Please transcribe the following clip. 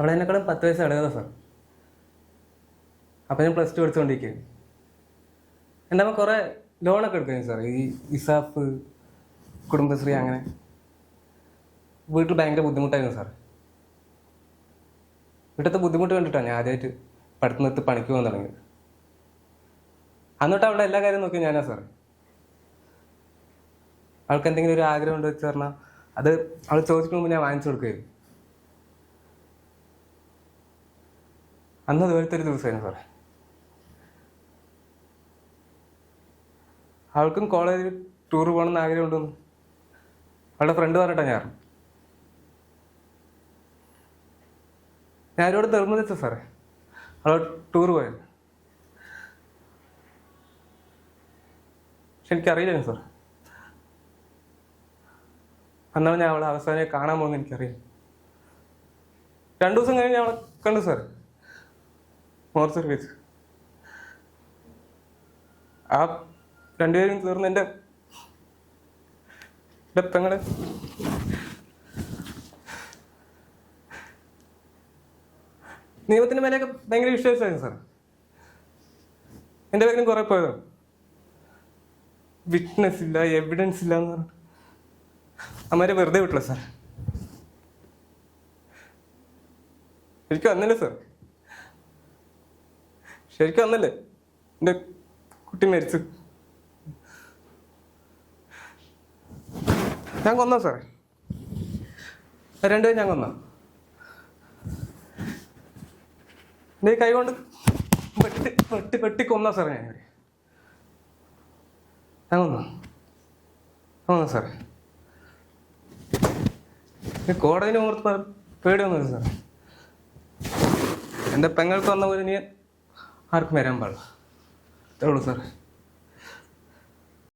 അവിടെ എന്നെക്കാളും 10 വയസ്സ് ഇളയതാ സാർ. അപ്പം ഞാൻ +2 പഠിച്ചുകൊണ്ടിരിക്കുകയാണ്. എൻ്റെ അമ്മ കുറേ ലോണൊക്കെ എടുക്കുകയാണ് സാർ. ഈ ഇസാഫ്, കുടുംബശ്രീ, അങ്ങനെ. വീട്ടിൽ ഭയങ്കര ബുദ്ധിമുട്ടായിരുന്നു സാർ. വീട്ടിലത്തെ ബുദ്ധിമുട്ട് കണ്ടിട്ടാണ് ഞാൻ ആദ്യമായിട്ട് പഠിത്തം നിർത്തി പണിക്ക് പോകാൻ തുടങ്ങിയത്. അന്നിട്ട് അവിടെ എല്ലാ കാര്യം നോക്കി ഞാനാ സാർ. അവൾക്ക് എന്തെങ്കിലും ഒരു ആഗ്രഹം ഉണ്ട് വെച്ച് പറഞ്ഞാൽ അത് അവൾ ചോദിക്കുന്ന മുമ്പ് ഞാൻ വാങ്ങിച്ചു കൊടുക്കുകയായിരുന്നു. അന്ന് അതുപോലത്തെ ഒരു ദിവസമായിരുന്നു സാറേ. അവൾക്കും കോളേജിൽ ടൂർ പോകണമെന്ന് ആഗ്രഹം ഉണ്ടെന്ന് അവളുടെ ഫ്രണ്ട് പറഞ്ഞിട്ടാണ് ഞാൻ അവരോട് നിർബന്ധിച്ചു സാറേ അവൾ ടൂർ പോയത്. പക്ഷെ എനിക്കറിയില്ലായിരുന്നു സാർ. അന്നാണ് ഞാൻ അവളെ അവസാനം കാണാൻ പോകുന്നത് എനിക്കറിയാം. 2 ദിവസം കഴിഞ്ഞ് അവളെ കണ്ടു സാർ, മോർച്ചറി വെച്ച്. ആ 2 പേരും തീർന്ന് എൻ്റെ പെങ്ങളെ നിയമത്തിൻ്റെ മേലെയൊക്കെ ഭയങ്കര വിശ്വാസമായിരുന്നു സാർ. എൻ്റെ പേരും കുറേ പോയതാണ്. വിറ്റ്നസ് ഇല്ല, എവിഡൻസ് ഇല്ല എന്ന് പറഞ്ഞിട്ട് അമ്മരെ വെറുതെ വിട്ടില്ല സാർ. ശരിക്കും അന്നല്ലേ സാർ, ശരിക്കും അന്നല്ലേ എൻ്റെ കുട്ടി മരിച്ചു. ഞാൻ കൊന്നാ സാറേ, 2 പേരും ഞാൻ കൊന്ന. എൻ്റെ കൈ കൊണ്ട് വെട്ടി കൊന്നാ സാറേ. ഞാൻ കൊന്നാ സാറേ. കോടതിനെ ഓർത്ത് പേടിയൊന്നുമില്ല സാറേ. എൻ്റെ പെങ്ങൾക്ക് വന്ന പോലെ ഇനി ആർക്കും വരാൻ പാടില്ല. അത്രേ ഉള്ളൂ സാറേ.